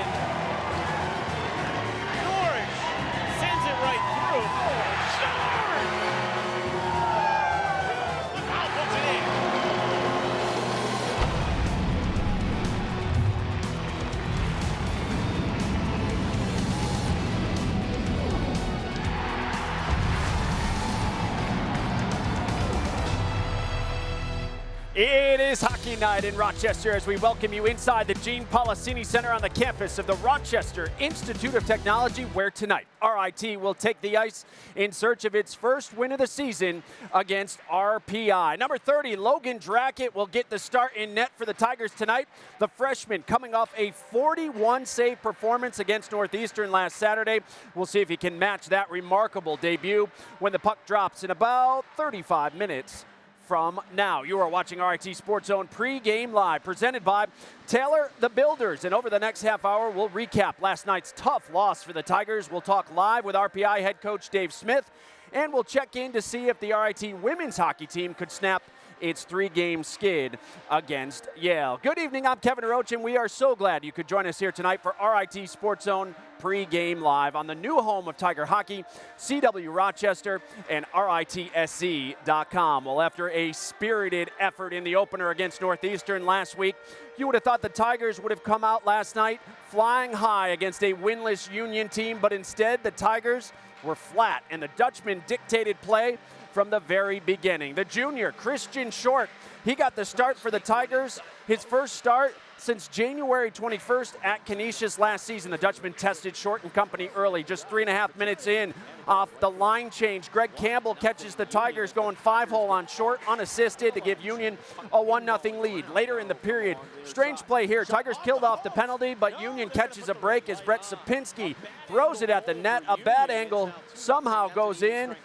in. Norris sends it right through. Shot! Foul puts it in. It is hockey night in Rochester as we welcome you inside the Gene Policini Center on the campus of the Rochester Institute of Technology, where tonight RIT will take the ice in search of its first win of the season against RPI. Number 30, Logan Drackett, will get the start in net for the Tigers tonight. The freshman coming off a 41-save performance against Northeastern last Saturday. We'll see if he can match that remarkable debut when the puck drops in about 35 minutes from now. You are watching RIT SportsZone Pregame Live, presented by Taylor the Builders. And over the next half hour, we'll recap last night's tough loss for the Tigers. We'll talk live with RPI head coach Dave Smith, and we'll check in to see if the RIT women's hockey team could snap its 3-game skid against Yale. Good evening, I'm Kevin Roach, and we are so glad you could join us here tonight for RIT SportsZone Pregame Live on the new home of Tiger Hockey, CW Rochester, and RITSC.com. Well, after a spirited effort in the opener against Northeastern last week, you would have thought the Tigers would have come out last night flying high against a winless Union team, but instead the Tigers were flat, and the Dutchman dictated play from the very beginning. The junior, Christian Short, he got the start for the Tigers, his first start since January 21st at Canisius last season. The Dutchman tested Short and company early, just 3.5 minutes in off the line change. Greg Campbell catches the Tigers going 5-hole on Short, unassisted, to give Union a 1-0 lead. Later in the period, strange play here. Tigers killed off the penalty, but Union catches a break as Brett Sapinski throws it at the net. A bad angle somehow goes in,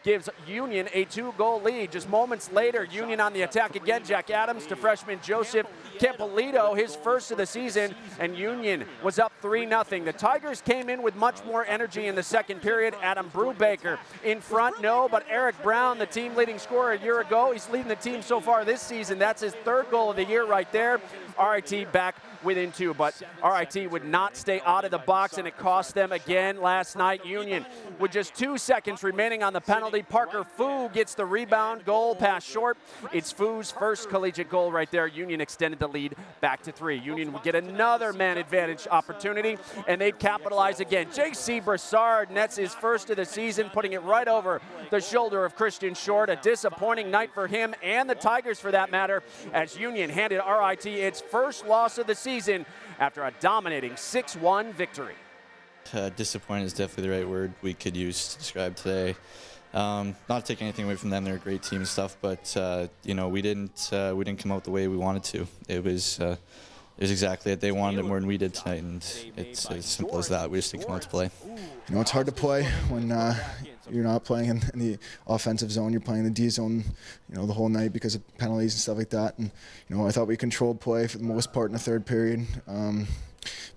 gives Union a 2-goal lead. Just moments later, Union on the attack again. Jack Adams to freshman Joseph Campolito, his first of the season, and Union was up 3-0. The Tigers came in with much more energy in the second period. Adam Brubaker in front, no, but Eric Brown, the team leading scorer a year ago, he's leading the team so far this season. That's his 3rd goal of the year right there. RIT back within 2, but RIT would not stay out of the box, and it cost them again last night. Union, with just 2 seconds remaining on the penalty, Parker Fu gets the rebound, goal pass Short. It's Fu's first collegiate goal right there. Union extended the lead back to 3. Union would get another man advantage opportunity, and they'd capitalize again. J.C. Brassard nets his first of the season, putting it right over the shoulder of Christian Short. A disappointing night for him and the Tigers, for that matter, as Union handed RIT its first loss of the season after a dominating 6-1 victory. Disappointed is definitely the right word we could use to describe today. Not taking anything away from them; they're a great team and stuff. But we didn't come out the way we wanted to. It was exactly it. They wanted it more than we did tonight, and it's as simple as that. We just didn't come out to play. It's hard to play when you're not playing in the offensive zone. You're playing the D zone, the whole night because of penalties and stuff like that. And I thought we controlled play for the most part in the 3rd period.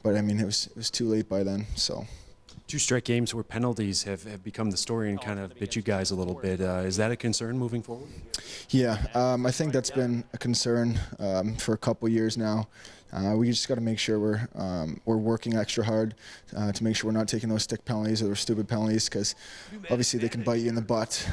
But I mean, it was too late by then. So. 2 straight games where penalties have become the story and kind of bit you guys a little bit. Is that a concern moving forward? Yeah, I think that's been a concern for a couple years now. We just got to make sure we're working extra hard to make sure we're not taking those stick penalties or stupid penalties, because obviously they can bite you in the butt.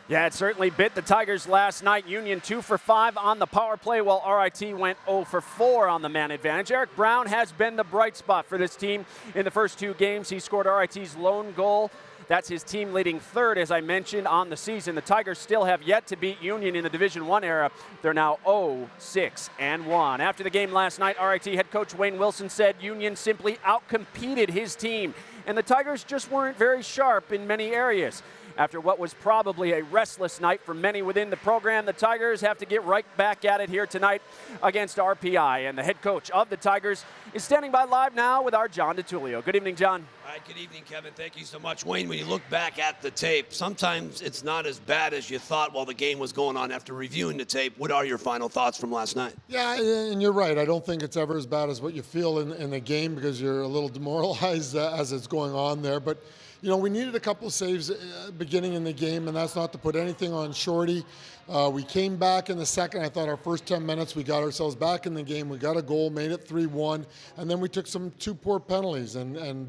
Yeah, it certainly bit the Tigers last night. Union 2 for 5 on the power play, while RIT went 0 for 4 on the man advantage. Eric Brown has been the bright spot for this team in the first 2 games. He scored RIT's lone goal. That's his team leading 3rd, as I mentioned, on the season. The Tigers still have yet to beat Union in the Division I era. They're now 0-6-1. After the game last night, RIT head coach Wayne Wilson said Union simply outcompeted his team, and the Tigers just weren't very sharp in many areas. After what was probably a restless night for many within the program, the Tigers have to get right back at it here tonight against RPI. And the head coach of the Tigers is standing by live now with our John DiTullio. Good evening, John. All right, good evening, Kevin. Thank you so much. Wayne, when you look back at the tape, sometimes it's not as bad as you thought while the game was going on. After reviewing the tape, what are your final thoughts from last night? Yeah, and you're right. I don't think it's ever as bad as what you feel in the game, because you're a little demoralized as it's going on there. But You know, we needed a couple of saves beginning in the game, and that's not to put anything on Shorty. We came back in the second. I thought our first 10 minutes, we got ourselves back in the game. We got a goal, made it 3-1, and then we took two poor penalties, and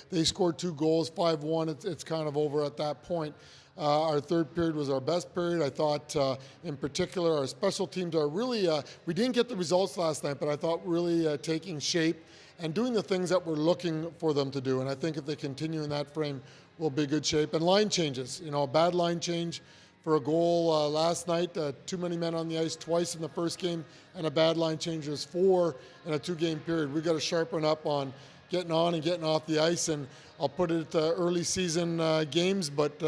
they scored 2 goals, 5-1. It's kind of over at that point. Our third period was our best period. I thought, in particular, our special teams are really, we didn't get the results last night, but I thought really taking shape and doing the things that we're looking for them to do. And I think if they continue in that frame, we'll be in good shape. And line changes, you know, a bad line change for a goal last night, too many men on the ice twice in the first game, and a bad line change is 4 in a 2-game period. We've got to sharpen up on getting on and getting off the ice, and I'll put it early season games, but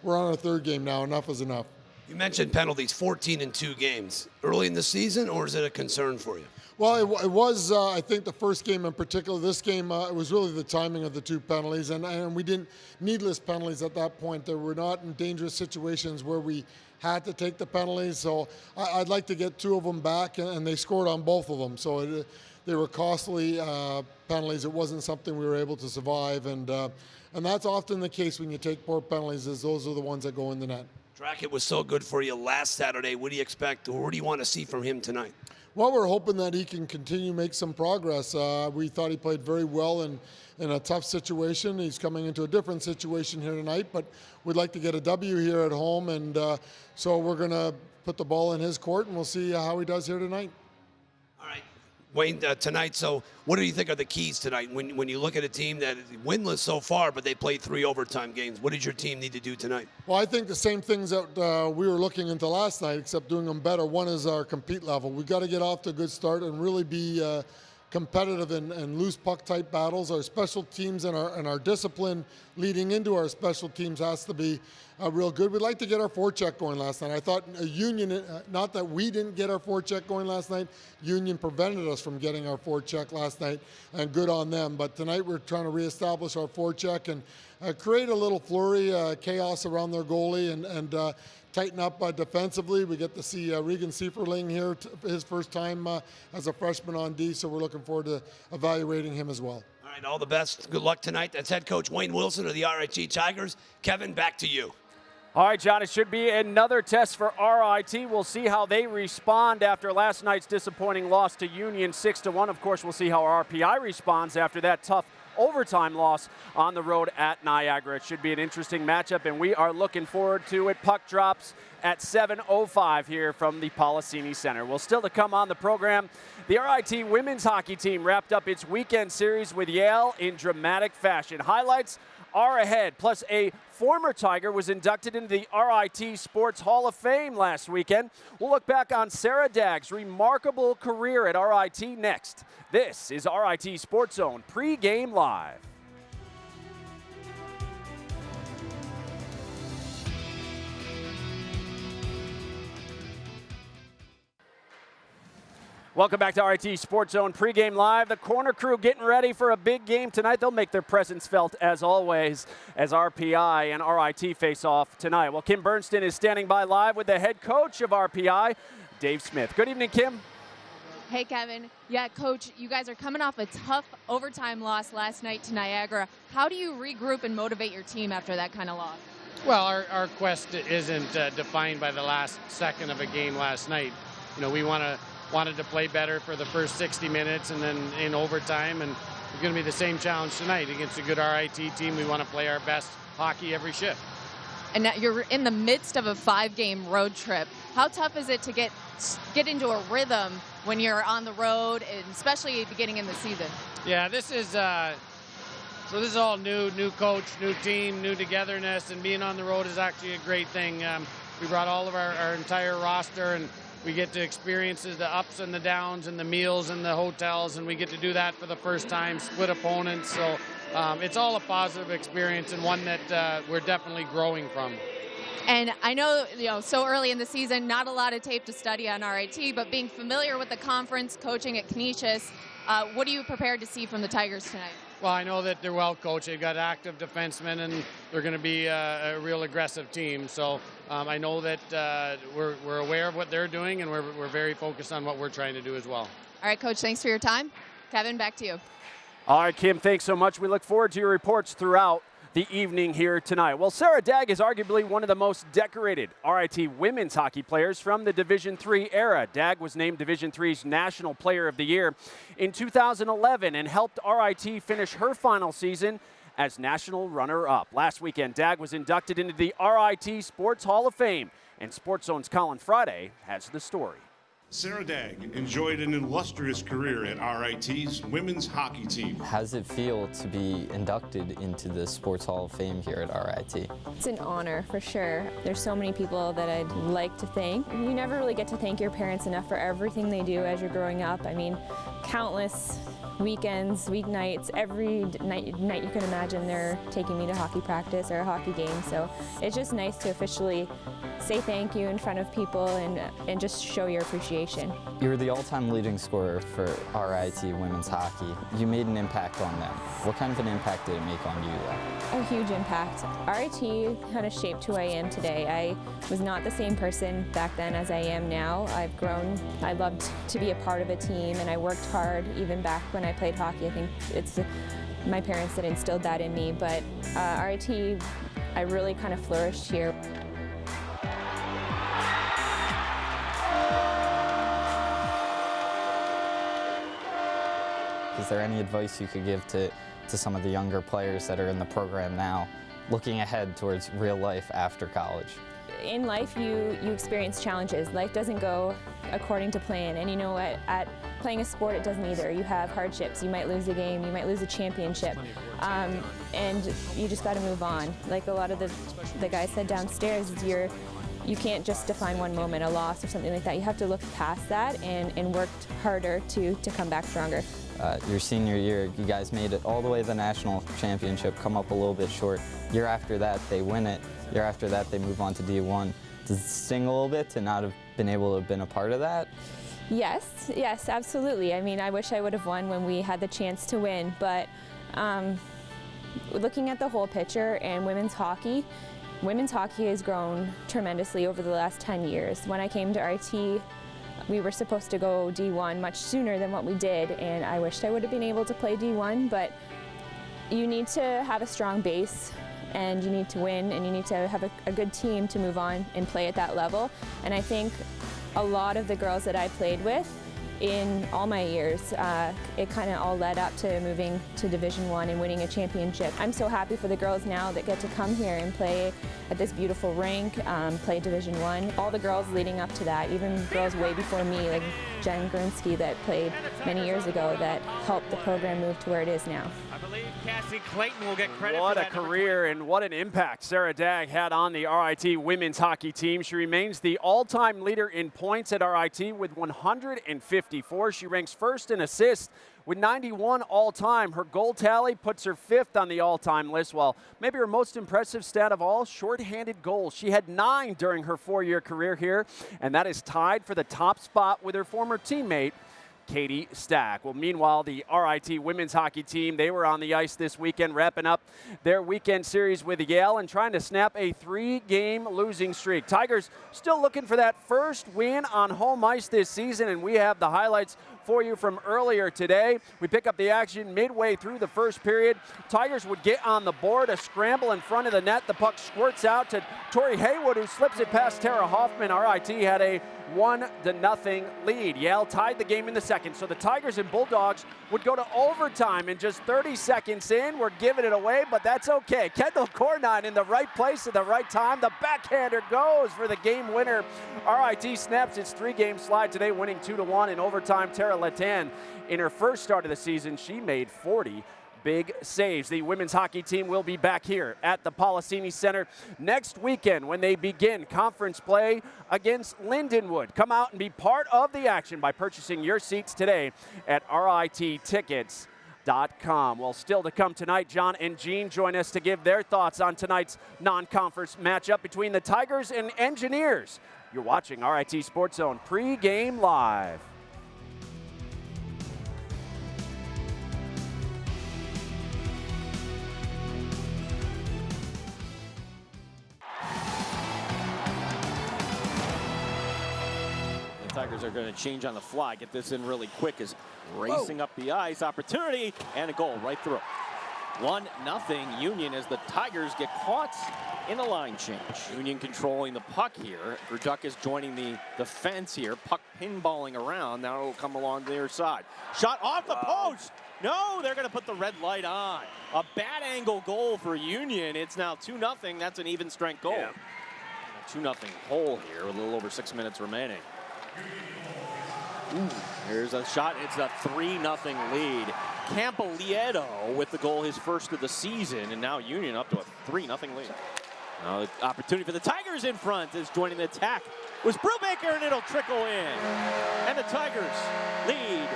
we're on our 3rd game now. Enough is enough. You mentioned penalties, 14 in 2 games. Early in the season, or is it a concern for you? Well, it was, I think, the first game in particular. This game, it was really the timing of the 2 penalties, and we didn't needless penalties at that point. They were not in dangerous situations where we had to take the penalties. So I'd like to get 2 of them back, and they scored on both of them. So they were costly penalties. It wasn't something we were able to survive, and that's often the case when you take poor penalties, is those are the ones that go in the net. Drackett was so good for you last Saturday. What do you expect, or what do you want to see from him tonight? Well, we're hoping that he can continue to make some progress. We thought he played very well in a tough situation. He's coming into a different situation here tonight, but we'd like to get a W here at home, and so we're going to put the ball in his court, and we'll see how he does here tonight. All right, Wayne, tonight, so what do you think are the keys tonight? When you look at a team that is winless so far, but they played 3 overtime games, what does your team need to do tonight? Well, I think the same things that we were looking into last night, except doing them better. One is our compete level. We've got to get off to a good start and really be competitive and loose puck type battles. Our special teams and our discipline leading into our special teams has to be real good. We'd like to get our forecheck going last night. I thought Union, not that we didn't get our forecheck going last night, Union prevented us from getting our forecheck last night, and good on them. But tonight we're trying to reestablish our forecheck and create a little flurry, chaos around their goalie, and tighten up defensively. We get to see Regan Sieferling here, his first time as a freshman on D, so we're looking forward to evaluating him as well. All right, all the best. Good luck tonight. That's head coach Wayne Wilson of the RIT Tigers. Kevin, back to you. All right, John, it should be another test for RIT. We'll see how they respond after last night's disappointing loss to Union 6-1. Of course, we'll see how RPI responds after that tough overtime loss on the road at Niagara. It should be an interesting matchup, and we are looking forward to it. Puck drops at 7:05 here from the Policini Center. Well, still to come on the program, the RIT women's hockey team wrapped up its weekend series with Yale in dramatic fashion. Highlights are ahead, plus a former Tiger was inducted into the RIT Sports Hall of Fame last weekend. We'll look back on Sarah Dagg's remarkable career at RIT next. This is RIT Sports Zone Pregame Live. Welcome back to RIT Sports Zone Pregame Live. The corner crew getting ready for a big game tonight. They'll make their presence felt as always as RPI and RIT face off tonight. Well, Kim Bernston is standing by live with the head coach of RPI, Dave Smith. Good evening, Kim. Hey, Kevin. Yeah, Coach, you guys are coming off a tough overtime loss last night to Niagara. How do you regroup and motivate your team after that kind of loss? Well, our quest isn't defined by the last second of a game last night. You know, we wanted to play better for the first 60 minutes and then in overtime, and it's going to be the same challenge tonight against a good RIT team. We want to play our best hockey every shift. And now you're in the midst of a 5-game road trip. How tough is it to get into a rhythm when you're on the road, and especially beginning in the season? Yeah, this is all new coach, new team, new togetherness, and being on the road is actually a great thing. We brought all of our entire roster, and we get to experience the ups and the downs and the meals and the hotels, and we get to do that for the first time, split opponents. So it's all a positive experience and one that we're definitely growing from. And I know, so early in the season, not a lot of tape to study on RIT, but being familiar with the conference, coaching at Canisius, what are you prepared to see from the Tigers tonight? Well, I know that they're well coached. They've got active defensemen, and they're going to be a real aggressive team. So I know that we're aware of what they're doing, and we're very focused on what we're trying to do as well. All right, Coach, thanks for your time. Kevin, back to you. All right, Kim, thanks so much. We look forward to your reports throughout the evening here tonight. Well, Sarah Dag is arguably one of the most decorated RIT women's hockey players from the Division III era. Dag was named Division III's National Player of the Year in 2011 and helped RIT finish her final season as national runner-up. Last weekend, Dag was inducted into the RIT Sports Hall of Fame, and SportsZone's Colin Friday has the story. Sarah Dag enjoyed an illustrious career at RIT's women's hockey team. How does it feel to be inducted into the Sports Hall of Fame here at RIT? It's an honor, for sure. There's so many people that I'd like to thank. You never really get to thank your parents enough for everything they do as you're growing up. I mean, countless weekends, weeknights, every night you can imagine they're taking me to hockey practice or a hockey game. So it's just nice to officially say thank you in front of people and just show your appreciation. You were the all-time leading scorer for RIT women's hockey. You made an impact on them. What kind of an impact did it make on you, though? A huge impact. RIT kind of shaped who I am today. I was not the same person back then as I am now. I've grown. I loved to be a part of a team, and I worked hard even back when I played hockey. I think it's my parents that instilled that in me, but RIT, I really kind of flourished here. Is there any advice you could give to some of the younger players that are in the program now, looking ahead towards real life after college? In life, you experience challenges. Life doesn't go according to plan, and you know what? At playing a sport, it doesn't either. You have hardships. You might lose a game. You might lose a championship, and you just got to move on. Like a lot of the guys said downstairs, you can't just define one moment, a loss or something like that. You have to look past that and work harder to come back stronger. Your senior year, you guys made it all the way to the national championship, come up a little bit short. Year after that, they win it. Year after that, they move on to D1. Does it sting a little bit to not have been able to have been a part of that? Yes, absolutely. I mean, I wish I would have won when we had the chance to win, but looking at the whole picture and women's hockey has grown tremendously over the last 10 years. When I came to RIT, we were supposed to go D1 much sooner than what we did, and I wished I would have been able to play D1, but you need to have a strong base, and you need to win, and you need to have a good team to move on and play at that level. And I think a lot of the girls that I played with in all my years, it kind of all led up to moving to Division I and winning a championship. I'm so happy for the girls now that get to come here and play at this beautiful rink, play Division I. All the girls leading up to that, even girls way before me, like Jen Grunsky that played many years ago, that helped the program move to where it is now. I believe Cassie Clayton will get credit What for a that. career and what an impact Sarah Dag had on the RIT women's hockey team. She remains the all-time leader in points at RIT with 154. She ranks first in assists with 91 all-time. Her goal tally puts her fifth on the all-time list, while maybe her most impressive stat of all, shorthanded goals. She had 9 during her 4-year career here, and that is tied for the top spot with her former teammate, Katie Stack. Well, meanwhile, the RIT women's hockey team, they were on the ice this weekend, wrapping up their weekend series with Yale and trying to snap a 3-game losing streak. Tigers still looking for that first win on home ice this season, and we have the highlights for you from earlier today. We pick up the action midway through the first period. Tigers would get on the board, a scramble in front of the net. The puck squirts out to Tori Haywood, who slips it past Tara Hoffman. RIT had a 1-0 lead. Yale tied the game in the second, so the Tigers and Bulldogs would go to overtime, and just 30 seconds in, we're giving it away, but that's okay. Kendall Cornine in the right place at the right time. The backhander goes for the game winner. RIT snaps its 3-game slide today, winning 2-1 in overtime. Tara Latan, in her first start of the season, she made 40 big saves. The women's hockey team will be back here at the Policini Center next weekend when they begin conference play against Lindenwood. Come out and be part of the action by purchasing your seats today at RITtickets.com. Well, still to come tonight, John and Jean join us to give their thoughts on tonight's non-conference matchup between the Tigers and Engineers. You're watching RIT SportsZone Pregame Live. Tigers are going to change on the fly, get this in really quick, as racing up the ice, opportunity, and a goal right through. 1-0 Union as the Tigers get caught in a line change. Union controlling the puck here. Verduck is joining the defense here. Puck pinballing around. Now it'll come along their side. Shot off the post. No, they're going to put the red light on. A bad angle goal for Union. It's now 2-0. That's an even strength goal. Yeah. 2-0 hole here with a little over 6 minutes remaining. Ooh, here's a shot. It's a 3-0 lead. Campolieto with the goal, his first of the season, and now Union up to a 3-0 lead. Now the opportunity for the Tigers in front is joining the attack. Was Brubaker, and it'll trickle in. And the Tigers lead,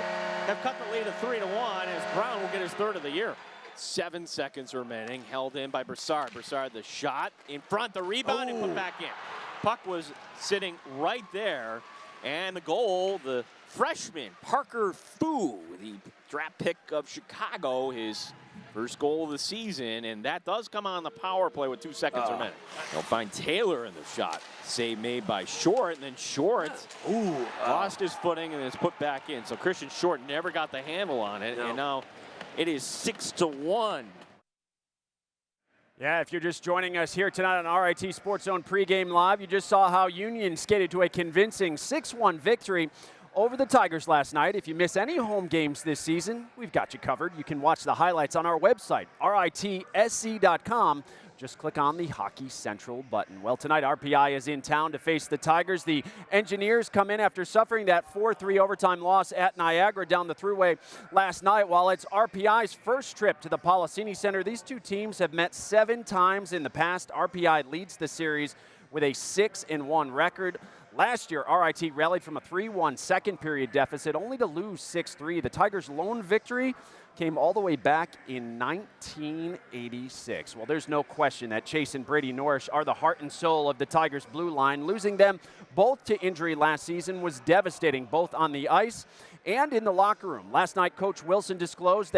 have cut the lead to 3-1 as Brown will get his third of the year. 7 seconds remaining, held in by Broussard. Broussard the shot in front, the rebound, and put back in. Puck was sitting right there, and the goal, the freshman Parker Fu, the draft pick of Chicago, his first goal of the season, and that does come on the power play with 2 seconds remaining. They'll find Taylor in the shot. Save made by Short, and then Short lost his footing and is put back in. So Christian Short never got the handle on it, and now it is 6-1. Yeah, if you're just joining us here tonight on RIT SportsZone Pregame Live, you just saw how Union skated to a convincing 6-1 victory over the Tigers last night. If you miss any home games this season, we've got you covered. You can watch the highlights on our website, RITSC.com. Just click on the Hockey Central button. Well, tonight RPI is in town to face the Tigers. The Engineers come in after suffering that 4-3 overtime loss at Niagara down the thruway last night. While it's RPI's first trip to the Policini Center, these two teams have met 7 times in the past. RPI leads the series with a 6-1 record. Last year, RIT rallied from a 3-1 second period deficit only to lose 6-3. The Tigers' lone victory came all the way back in 1986. Well, there's no question that Chase and Brady Norris are the heart and soul of the Tigers' blue line. Losing them both to injury last season was devastating, both on the ice and in the locker room. Last night, Coach Wilson disclosed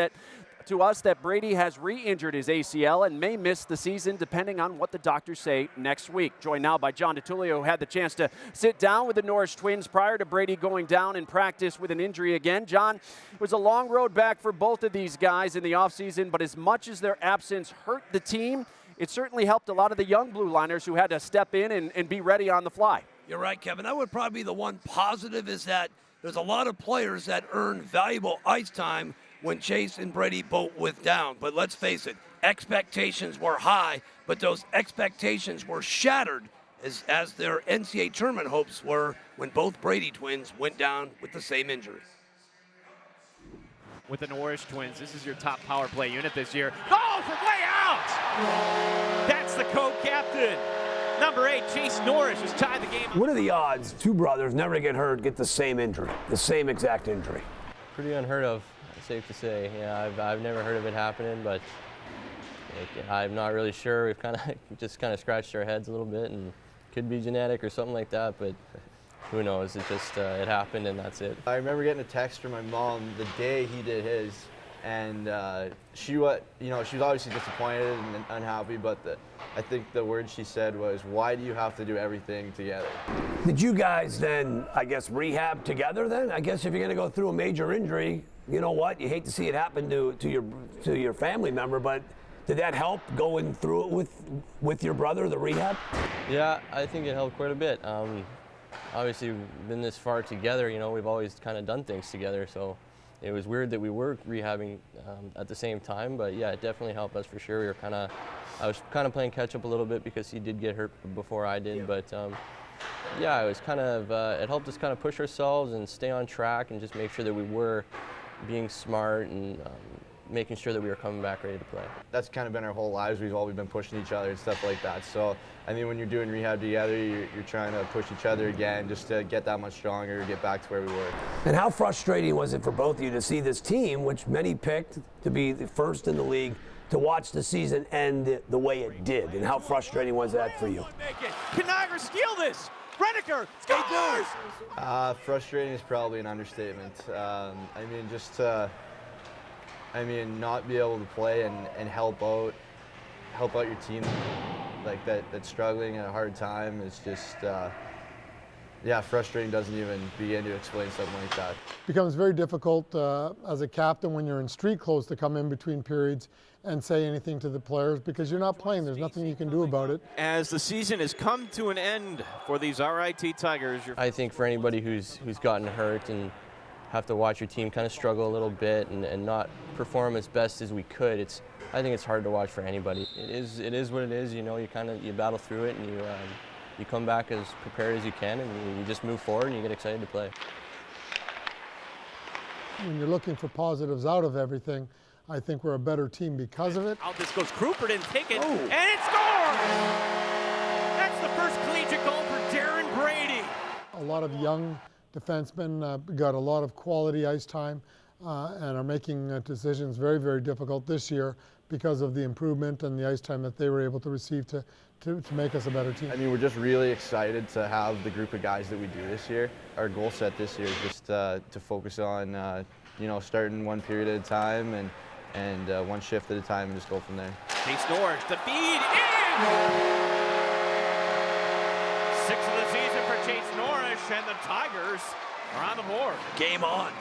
to us that Brady has re-injured his ACL and may miss the season depending on what the doctors say next week. Joined now by John DiTullio, who had the chance to sit down with the Norris twins prior to Brady going down in practice with an injury again. John, it was a long road back for both of these guys in the offseason, but as much as their absence hurt the team, it certainly helped a lot of the young blue liners who had to step in and be ready on the fly. You're right, Kevin. That would probably be the one positive, is that there's a lot of players that earn valuable ice time when Chase and Brady both went down. But let's face it, expectations were high, but those expectations were shattered as their NCAA tournament hopes were when both Brady twins went down with the same injury. With the Norris twins, this is your top power play unit this year. Oh, from way out! That's the co-captain. Number 8, Chase Norris, has tied the game. What are the odds 2 brothers never get hurt, get the same injury, the same exact injury? Pretty unheard of. Safe to say. Yeah, I've never heard of it happening, but I'm not really sure. We've just kind of scratched our heads a little bit, and could be genetic or something like that, but who knows? It just it happened, and that's it. I remember getting a text from my mom the day he did his, and she was obviously disappointed and unhappy, but I think the word she said was, "Why do you have to do everything together?" Did you guys then, I guess, rehab together then? I guess if you're going to go through a major injury, you know what? You hate to see it happen to your family member, but did that help going through it with your brother, the rehab? Yeah, I think it helped quite a bit. Obviously, we've been this far together. We've always kind of done things together, so it was weird that we were rehabbing at the same time. But yeah, it definitely helped us for sure. I was kind of playing catch up a little bit because he did get hurt before I did, but. Yeah, it was kind of, it helped us kind of push ourselves and stay on track and just make sure that we were being smart and making sure that we were coming back ready to play. That's kind of been our whole lives. We've always been pushing each other and stuff like that. So, I mean, when you're doing rehab together, you're trying to push each other again just to get that much stronger, get back to where we were. And how frustrating was it for both of you to see this team, which many picked to be the first in the league, to watch the season end the way it did? And how frustrating was that for you? Can Niagara steal this? Rediker scores! Frustrating is probably an understatement. I mean, just to, not be able to play and help out your team like that's struggling at a hard time is just, yeah, frustrating doesn't even begin to explain something like that. Becomes very difficult as a captain when you're in street clothes to come in between periods and say anything to the players because you're not playing. There's nothing you can do about it. As the season has come to an end for these RIT Tigers. I think for anybody who's gotten hurt and have to watch your team kind of struggle a little bit and not perform as best as we could, I think it's hard to watch for anybody. It is what it is. You know, you battle through it and you come back as prepared as you can and you just move forward and you get excited to play. When you're looking for positives out of everything, I think we're a better team because of it. Out this goes Crouper, didn't take it, and it scores! That's the first collegiate goal for Darren Brady. A lot of young defensemen got a lot of quality ice time and are making decisions very, very difficult this year because of the improvement and the ice time that they were able to receive to make us a better team. I mean, we're just really excited to have the group of guys that we do this year. Our goal set this year is just to focus on, you know, starting one period at a time and one shift at a time and just go from there. Chase Norris, the feed in! 6th of the season for Chase Norris, and the Tigers are on the board. Game on.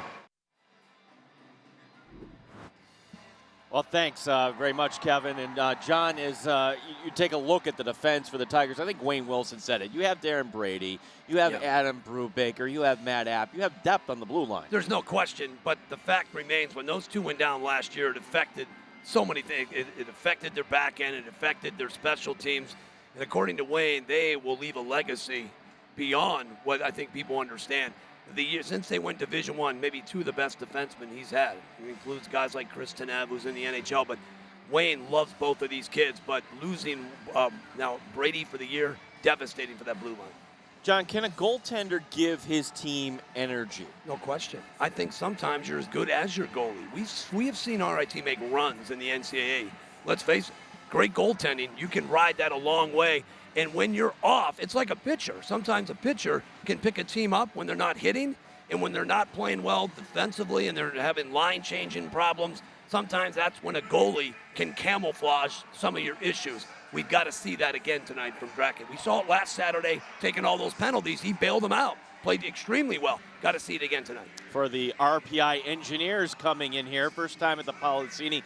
Well, thanks very much, Kevin. And John, as you take a look at the defense for the Tigers, I think Wayne Wilson said it. You have Darren Brady, you have Adam Brubaker, you have Matt App, you have depth on the blue line. There's no question, but the fact remains when those two went down last year, it affected so many things. It affected their back end, it affected their special teams. And according to Wayne, they will leave a legacy beyond what I think people understand. The year since they went Division I, maybe two of the best defensemen he's had. It includes guys like Chris Tanev, who's in the NHL, but Wayne loves both of these kids. But losing now Brady for the year, devastating for that blue line. John, can a goaltender give his team energy? No question. I think sometimes you're as good as your goalie. We have seen RIT make runs in the NCAA. Let's face it, great goaltending, you can ride that a long way. And when you're off, it's like a pitcher. Sometimes a pitcher can pick a team up when they're not hitting and when they're not playing well defensively and they're having line-changing problems. Sometimes that's when a goalie can camouflage some of your issues. We've got to see that again tonight from Draken. We saw it last Saturday, taking all those penalties. He bailed them out, played extremely well. Got to see it again tonight. For the RPI Engineers coming in here, first time at the Policini,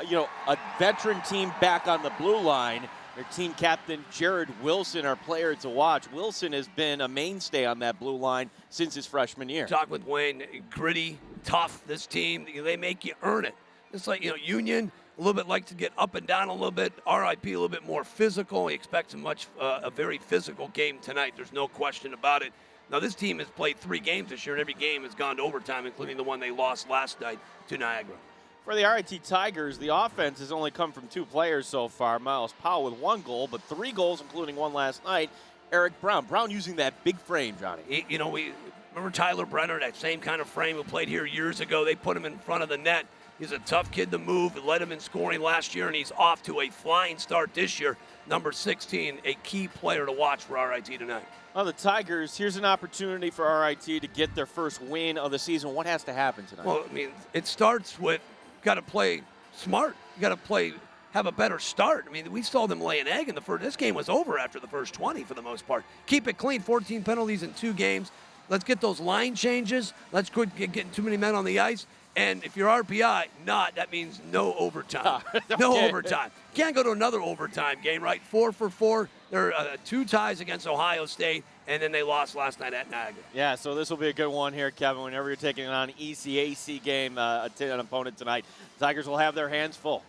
you know, a veteran team back on the blue line. Their team captain, Jared Wilson, our player to watch. Wilson has been a mainstay on that blue line since his freshman year. Talk with Wayne, gritty, tough, this team. They make you earn it. It's like, you know, Union, a little bit like to get up and down a little bit. RIP, a little bit more physical. He expects a very physical game tonight. There's no question about it. Now, this team has played 3 games this year, and every game has gone to overtime, including the one they lost last night to Niagara. For the RIT Tigers, the offense has only come from 2 players so far. Miles Powell with 1 goal, but 3 goals, including 1 last night. Eric Brown. Brown using that big frame, Johnny. You know, we remember Tyler Brenner, that same kind of frame who played here years ago. They put him in front of the net. He's a tough kid to move. It led him in scoring last year, and he's off to a flying start this year. Number 16, a key player to watch for RIT tonight. Well, the Tigers, here's an opportunity for RIT to get their first win of the season. What has to happen tonight? Well, I mean, it starts with got to play smart. You got to have a better start. I mean, we saw them lay an egg in the first. This game was over after the first 20 for the most part. Keep it clean. 14 penalties in 2 games. Let's get those line changes. Let's quit getting too many men on the ice. And if you're RPI, that means no overtime. Okay. No overtime. Can't go to another overtime game, right? 4 for 4. There are 2 ties against Ohio State, and then they lost last night at Niagara. Yeah, so this will be a good one here, Kevin. Whenever you're taking on an ECAC game, an opponent tonight, Tigers will have their hands full.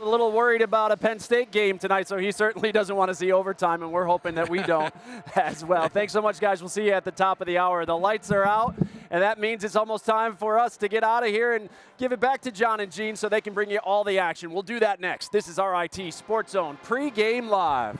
A little worried about a Penn State game tonight, so he certainly doesn't want to see overtime, and we're hoping that we don't as well. Thanks so much, guys. We'll see you at the top of the hour. The lights are out, and that means it's almost time for us to get out of here and give it back to John and Gene so they can bring you all the action. We'll do that next. This is RIT Sports Zone Pre-Game Live.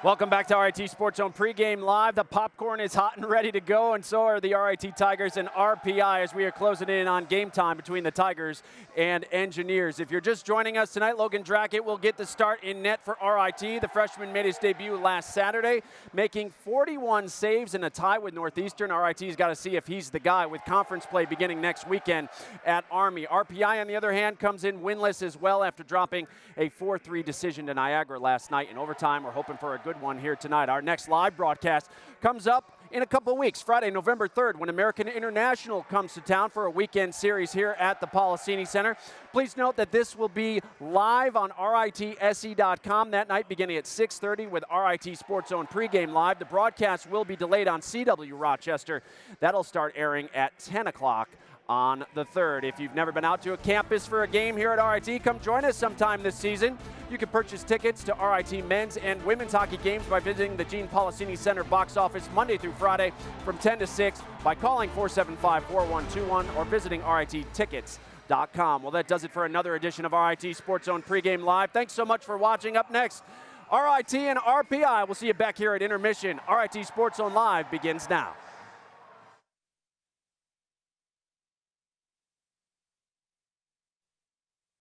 Welcome back to RIT Sports Zone Pregame Live. The popcorn is hot and ready to go, and so are the RIT Tigers and RPI as we are closing in on game time between the Tigers and Engineers. If you're just joining us tonight, Logan Drackett will get the start in net for RIT. The freshman made his debut last Saturday, making 41 saves in a tie with Northeastern. RIT's got to see if he's the guy with conference play beginning next weekend at Army. RPI, on the other hand, comes in winless as well after dropping a 4-3 decision to Niagara last night in overtime. We're hoping for a good one here tonight. Our next live broadcast comes up in a couple of weeks, Friday, November 3rd, when American International comes to town for a weekend series here at the Policini Center. Please note that this will be live on RITSE.com that night beginning at 6:30 with RIT Sports Zone Pregame Live. The broadcast will be delayed on CW Rochester. That'll start airing at 10 o'clock on the 3rd. If you've never been out to a campus for a game here at RIT, come join us sometime this season. You can purchase tickets to RIT men's and women's hockey games by visiting the Gene Policini Center box office Monday through Friday from 10 to 6 by calling 475-4121 or visiting RITtickets.com. Well, that does it for another edition of RIT Sports Zone Pregame Live. Thanks so much for watching. Up next, RIT and RPI. We'll see you back here at intermission. RIT Sports Zone Live begins now.